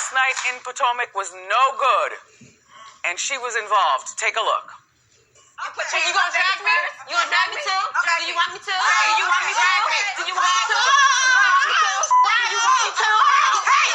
last night in Potomac was no good, and she was involved. Take a look. So you gonna drag me? You gonna drag me too? Do you want me to? Do you want me to? Do you want me to? Do you want me to? Hey!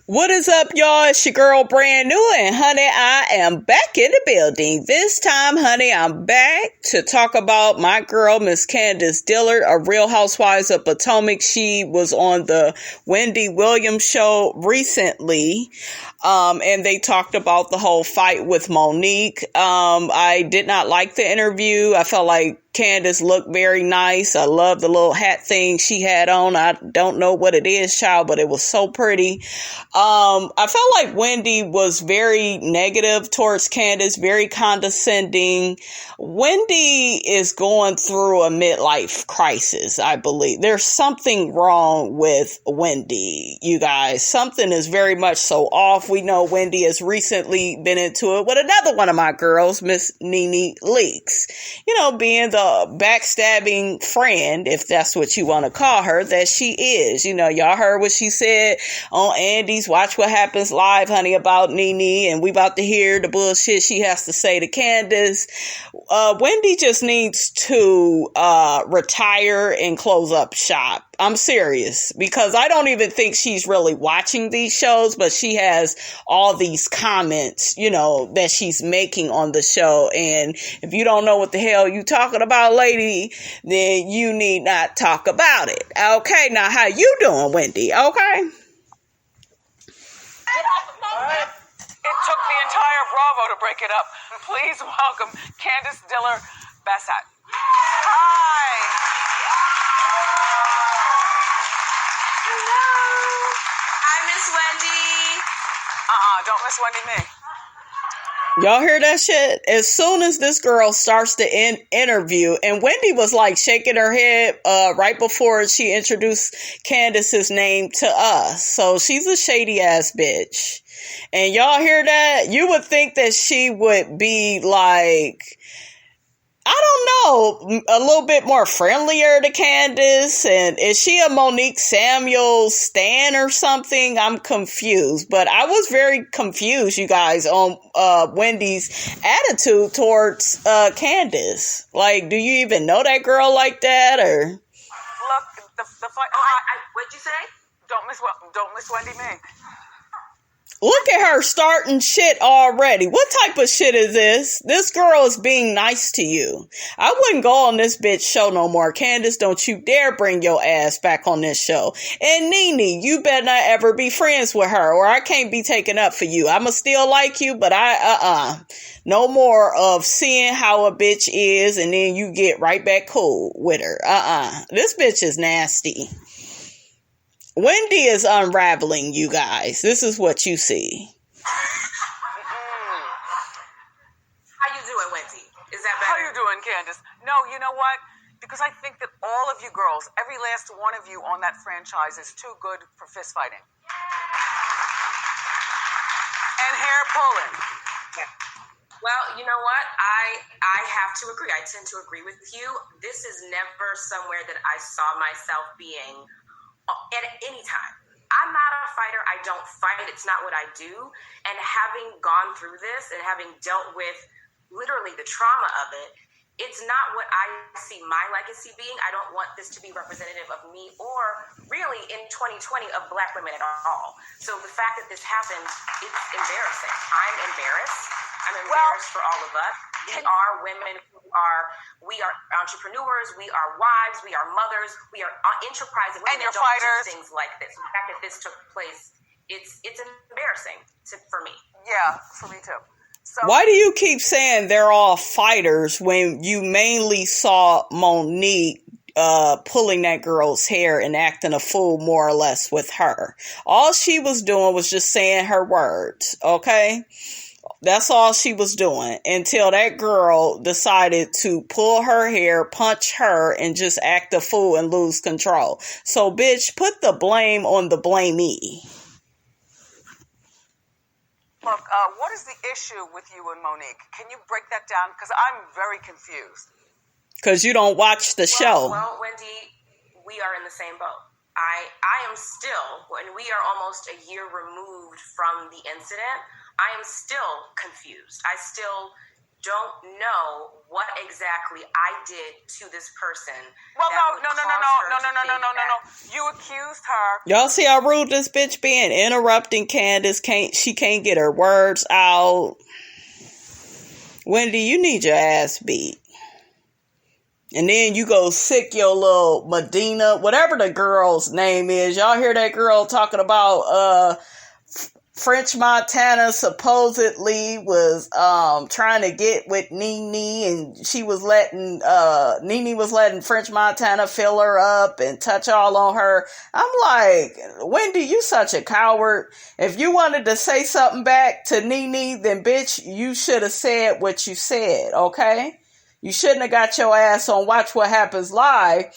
What is up, y'all? It's your girl Brand New, and honey, I am back in the building. This time, honey, I'm back to talk about my girl, Miss Candiace Dilliard, a Real Housewives of Potomac. She was on the Wendy Williams show recently, and they talked about the whole fight with Monique. I did not like the interview. I felt like Candiace looked very nice. I love the little hat thing she had on. I don't know what it is, child, but it was so pretty. I felt like Wendy was very negative towards Candiace, very condescending. Wendy is going through a midlife crisis, I believe. There's something wrong with Wendy, you guys. Something is very much so off. We know Wendy has recently been into it with another one of my girls, Miss Nene Leakes. You know, being the backstabbing friend, if that's what you want to call her, that she is. You know, y'all heard what she said on Andy's Watch What Happens Live, honey, about Nene, and we about to hear the bullshit she has to say to Candiace. Wendy just needs to retire and close up shop. I'm serious, because I don't even think she's really watching these shows, but she has all these comments, you know, that she's making on the show. And if you don't know what the hell you talking about, lady, then you need not talk about it. Okay, now how you doing, Wendy? Okay. It took the entire Bravo to break it up. Please welcome Candiace Dilliard Bassett. Hi. Hi, Miss Wendy. Don't miss Wendy me. Y'all hear that shit? As soon as this girl starts the interview, and Wendy was like shaking her head right before she introduced Candiace's name to us. So she's a shady ass bitch. And y'all hear that? You would think that she would be like, I don't know, a little bit more friendlier to Candiace. And is she a Monique Samuels stan or something? I'm confused. But I was very confused, you guys, on Wendy's attitude towards Candiace. Like, do you even know that girl like that? Or Look, the fight. What'd you say? Don't miss Wendy me. look at her starting shit already. What type of shit is this? This girl is being nice to you. I wouldn't go on this bitch show no more. Candiace, don't you dare bring your ass back on this show. And Nene, you better not ever be friends with her, or I can't be taken up for you. I'ma still like you, but no more of seeing how a bitch is and then you get right back cool with her. This bitch is nasty. Wendy is unraveling, you guys. This is what you see. How you doing, Wendy? Is that better? How you doing, Candiace? No, you know what? Because I think that all of you girls, every last one of you on that franchise is too good for fist fighting. And hair pulling. Yeah. Well, you know what? I have to agree. I tend to agree with you. This is never somewhere that I saw myself being at any time. I'm not a fighter. I don't fight. It's not what I do. And having gone through this and having dealt with literally the trauma of it, it's not what I see my legacy being. I don't want this to be representative of me or really in 2020 of Black women at all. So the fact that this happened, it's embarrassing. I'm embarrassed. I'm embarrassed for all of us. We are women who we are entrepreneurs, we are wives, we are mothers, we are enterprising women and that don't fighters. do things like this. The fact that this took place, it's embarrassing for me. Yeah, for me too. So, why do you keep saying they're all fighters when you mainly saw Monique pulling that girl's hair and acting a fool more or less with her? All she was doing was just saying her words, okay? That's all she was doing until that girl decided to pull her hair, punch her, and just act a fool and lose control. So, bitch, put the blame on the blamee. Look, what is the issue with you and Monique? Can you break that down? Because I'm very confused. Because you don't watch the show. Well, Wendy, we are in the same boat. I am still, when we are almost a year removed from the incident, I am still confused. I still don't know what exactly I did to this person. Well, no. You accused her. Y'all see how rude this bitch being? Interrupting Candiace. She can't get her words out. Wendy, you need your ass beat. And then you go sick your little Medina, whatever the girl's name is. Y'all hear that girl talking about French Montana supposedly was trying to get with Nene, and she was letting Nene was letting French Montana fill her up and touch all on her. I'm like, Wendy, you such a coward. If you wanted to say something back to Nene, then bitch, you should have said what you said, okay? You shouldn't have got your ass on Watch What Happens Live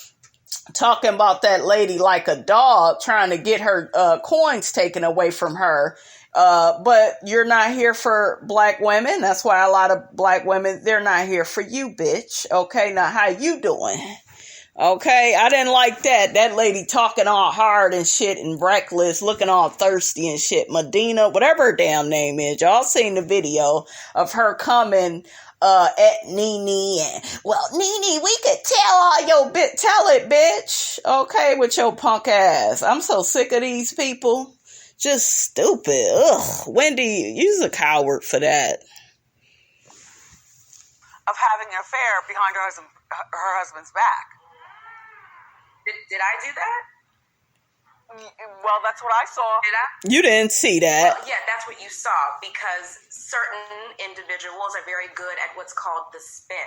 talking about that lady like a dog, trying to get her coins taken away from her. But you're not here for black women. That's why a lot of black women, they're not here for you, bitch. Okay, now how you doing? Okay, I didn't like that. That lady talking all hard and shit and reckless, looking all thirsty and shit. Medina, whatever her damn name is. Y'all seen the video of her coming at Nene and, well, Nene, we could tell all your tell it, bitch. Okay, with your punk ass. I'm so sick of these people. Just stupid. Ugh. Wendy, you's a coward for that. Of having an affair behind her husband's back. Did I do that? Well, that's what I saw. Did I? You didn't see that. Well, yeah, that's what you saw, because certain individuals are very good at what's called the spin.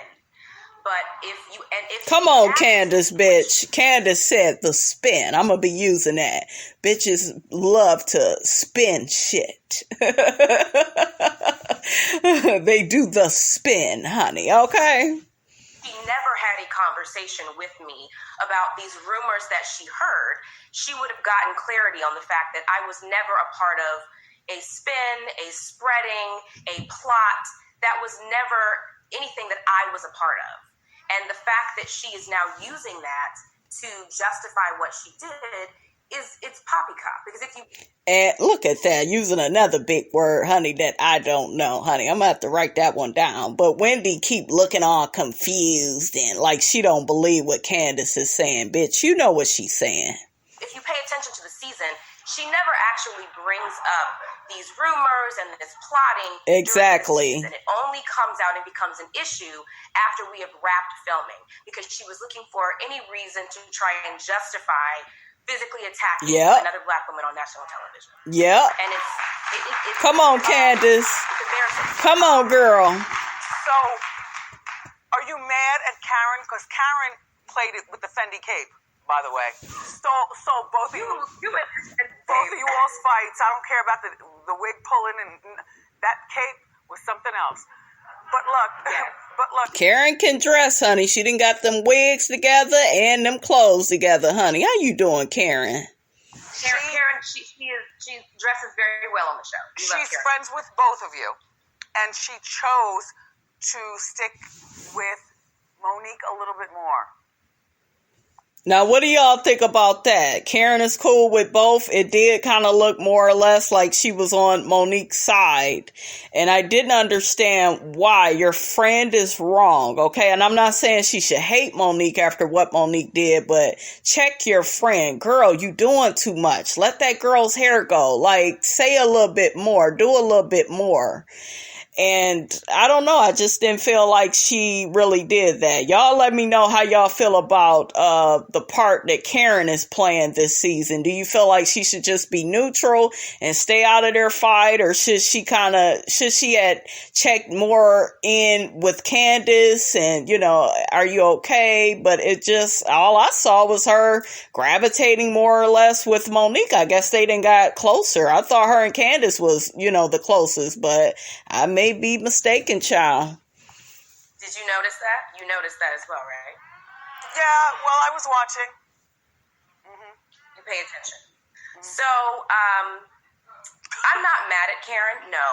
But if come on, Candiace, bitch. Candiace said the spin. I'm gonna be using that. Bitches love to spin shit. They do the spin, honey. Okay. She never had a conversation with me about these rumors that she heard. She would have gotten clarity on the fact that I was never a part of a spin, a spreading, a plot. That was never anything that I was a part of. And the fact that she is now using that to justify what she did it's poppycock. Because if you... And look at that, using another big word, honey, that I don't know, honey. I'm going to have to write that one down. But Wendy keep looking all confused and like she don't believe what Candiace is saying. Bitch, you know what she's saying. If you pay attention to the season, she never actually brings up these rumors and this plotting. Exactly. And it only comes out and becomes an issue after we have wrapped filming, because she was looking for any reason to try and justify physically attacking another black woman on national television. Yep. And it's come on, Candiace. Come on, girl. So, are you mad at Karen? Because Karen played it with the Fendi cape, by the way. So both of you all's fights. I don't care about the wig pulling, and that cape was something else. But look. Karen can dress, honey. She done got them wigs together and them clothes together, honey. How you doing, Karen? Karen, she dresses very well on the show. She's friends with both of you, and she chose to stick with Monique a little bit more. Now, what do y'all think about that? Karen is cool with both. It did kind of look more or less like she was on Monique's side. And I didn't understand why. Your friend is wrong, okay? And I'm not saying she should hate Monique after what Monique did, but check your friend. Girl, you doing too much. Let that girl's hair go. Like, say a little bit more. Do a little bit more. And I don't know. I just didn't feel like she really did that. Y'all let me know how y'all feel about the part that Karen is playing this season. Do you feel like she should just be neutral and stay out of their fight? Or should she had checked more in with Candiace and, are you okay? But all I saw was her gravitating more or less with Monique. I guess they didn't got closer. I thought her and Candiace was, the closest, but I may may be mistaken, child. Did you notice that? You noticed that as well, right? Yeah, well, I was watching. You pay attention. So, I'm not mad at Karen, no.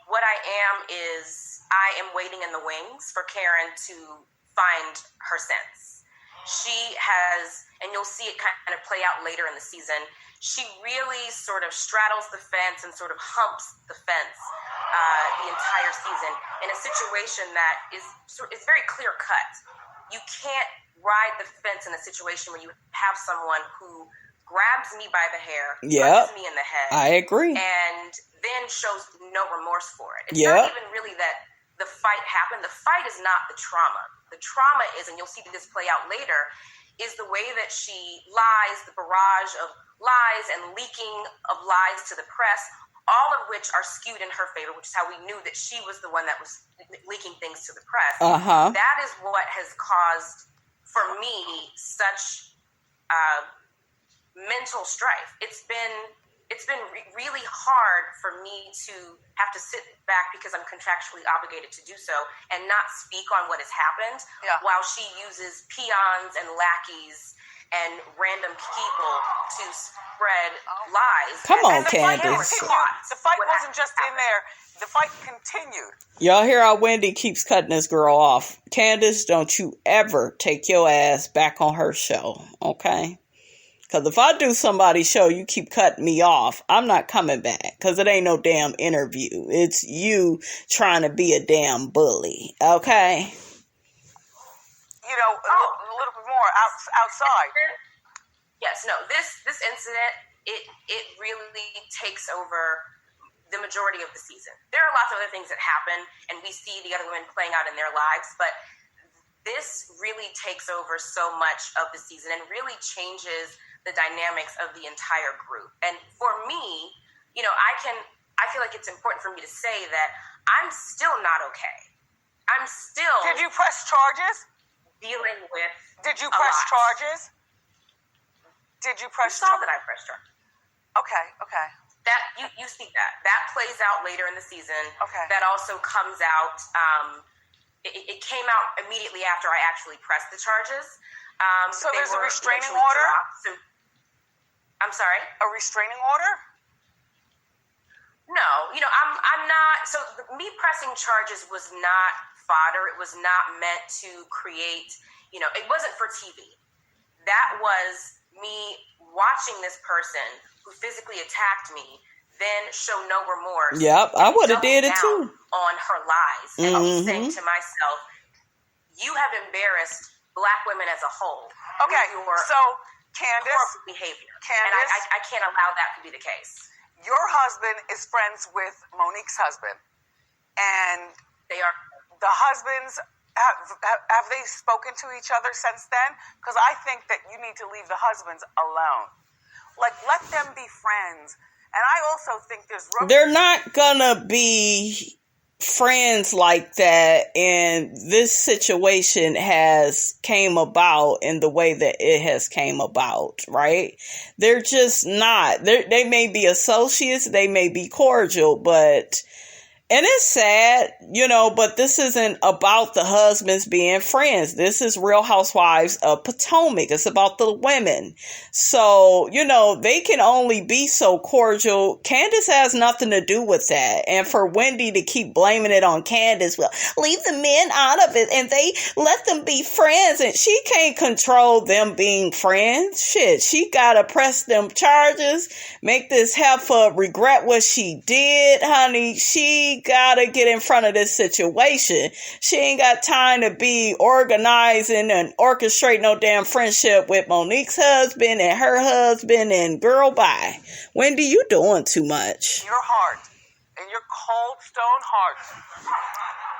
What I am is I am waiting in the wings for Karen to find her sense. She has, and you'll see it kind of play out later in the season, she really sort of straddles the fence and sort of humps the fence the entire season in a situation that is very clear cut. You can't ride the fence in a situation where you have someone who grabs me by the hair, punches me in the head. I agree. And then shows no remorse for it. It's not even really that the fight happened. The fight is not the trauma. The trauma is, and you'll see this play out later, is the way that she lies, the barrage of lies and leaking of lies to the press, all of which are skewed in her favor, which is how we knew that she was the one that was leaking things to the press. That is what has caused, for me, such mental strife. It's been really hard for me to have to sit back because I'm contractually obligated to do so and not speak on what has happened while she uses peons and lackeys and random people to spread lies. Come on, Candiace. Candiace. The fight wasn't just in there. The fight continued. Y'all hear how Wendy keeps cutting this girl off. Candiace, don't you ever take your ass back on her show, okay? Because if I do somebody's show, you keep cutting me off, I'm not coming back. Because it ain't no damn interview. It's you trying to be a damn bully, okay? You know, a little bit more outside. Yes, no, this incident, it really takes over the majority of the season. There are lots of other things that happen, and we see the other women playing out in their lives, but this really takes over so much of the season and really changes the dynamics of the entire group. And for me, you know, I feel like it's important for me to say that I'm still not okay. I'm still... Did you press charges? Dealing with... Did you press charges? Did you press... You saw that I pressed charges. Okay. That you see that plays out later in the season. Okay. That also comes out. It came out immediately after I actually pressed the charges. So there's a restraining order. I'm sorry. A restraining order? No, you know I'm not. So me pressing charges was not fodder. It was not meant to create. You know, it wasn't for TV. That was me watching this person who physically attacked me, then show no remorse. Yep, I would have did it too. On her lies, and me saying to myself, "You have embarrassed Black women as a whole." Okay, so Candiace, behavior, and I can't allow that to be the case. Your husband is friends with Monique's husband, and they are the husbands. Have they spoken to each other since then? Because I think that you need to leave the husbands alone. Like, let them be friends. And I also think they're not gonna be friends like that, and this situation has came about in the way that it has came about, right? They're just not. They may be associates, they may be cordial, but... And it's sad, you know, but this isn't about the husbands being friends. This is Real Housewives of Potomac. It's about the women. So, you know, they can only be so cordial. Candiace has nothing to do with that. And for Wendy to keep blaming it on Candiace, well, leave the men out of it and they let them be friends. And she can't control them being friends. Shit, she gotta press them charges, make this heifer regret what she did, honey. She gotta get in front of this situation. She ain't got time to be organizing and orchestrating no damn friendship with Monique's husband and her husband, and girl, bye. Wendy, you doing too much. Your heart and your cold stone heart.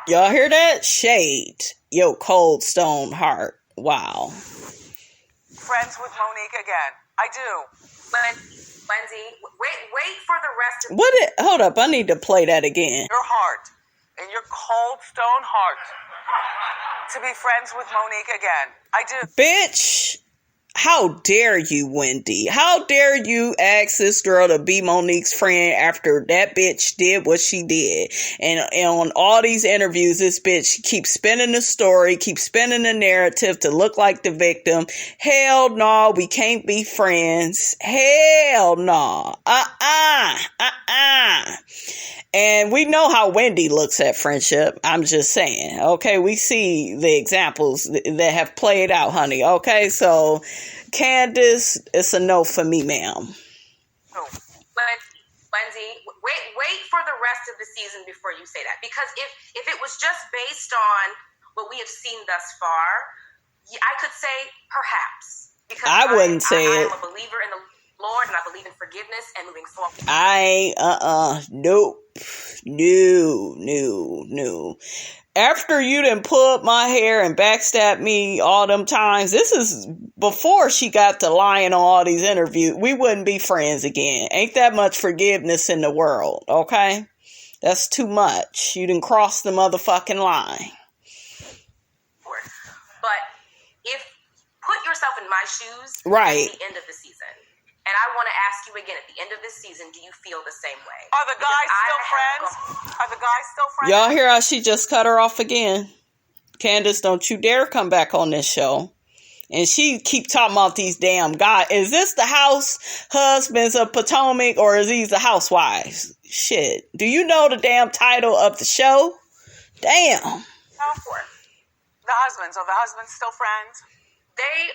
Y'all hear that? Shade. Yo, cold stone heart. Wow. Friends with Monique again. I do. Lindsay, wait for the rest of hold up, I need to play that again. Your heart and your cold stone heart to be friends with Monique again. I do. Bitch, How dare you, Wendy? How dare you ask this girl to be Monique's friend after that bitch did what she did? And on all these interviews, this bitch keeps spinning the story, keeps spinning the narrative to look like the victim. Hell no, we can't be friends. Hell no. And we know how Wendy looks at friendship. I'm just saying. Okay, we see the examples that have played out, honey. Okay, so Candiace, it's a no for me, ma'am. Oh. Wendy, wait for the rest of the season before you say that. Because if it was just based on what we have seen thus far, I could say perhaps. Because I wouldn't say it. I'm a believer in the Lord, and I believe in forgiveness and moving forward. No. After you done pull up my hair and backstab me all them times, this is before she got to lying on all these interviews. We wouldn't be friends again. Ain't that much forgiveness in the world, okay? That's too much. You done crossed the motherfucking line. But put yourself in my shoes right at the end of the season. And I want to ask you again, at the end of this season, do you feel the same way? Are the guys still friends? Y'all hear how she just cut her off again? Candiace, don't you dare come back on this show. And she keep talking about these damn guys. Is this the house husbands of Potomac, or is these the housewives? Shit. Do you know the damn title of the show? Damn. The husbands. Are the husbands still friends? They're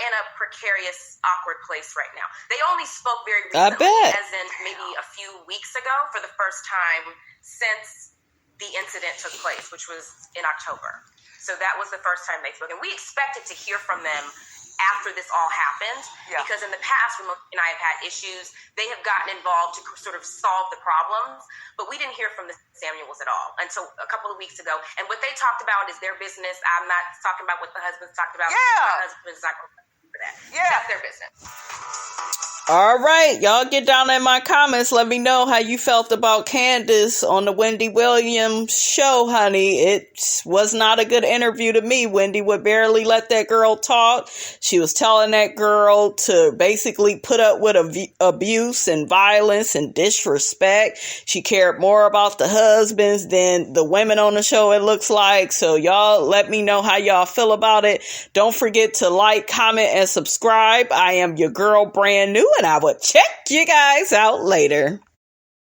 in a precarious, awkward place right now. They only spoke very recently, I bet. As in maybe a few weeks ago, for the first time since the incident took place, which was in October. So that was the first time they spoke. And we expected to hear from them after this all happened, because in the past, when Monique and I have had issues, they have gotten involved to sort of solve the problems, but we didn't hear from the Samuels at all until a couple of weeks ago. And what they talked about is their business. I'm not talking about what the husbands talked about. My husband's not going to for that. That's their business. All right, y'all get down in my comments. Let me know how you felt about Candiace on the Wendy Williams show, honey. It was not a good interview to me. Wendy would barely let that girl talk. She was telling that girl to basically put up with abuse and violence and disrespect. She cared more about the husbands than the women on the show, it looks like. So y'all let me know how y'all feel about it. Don't forget to like, comment, and subscribe. I am your girl, brand new, and I will check you guys out later.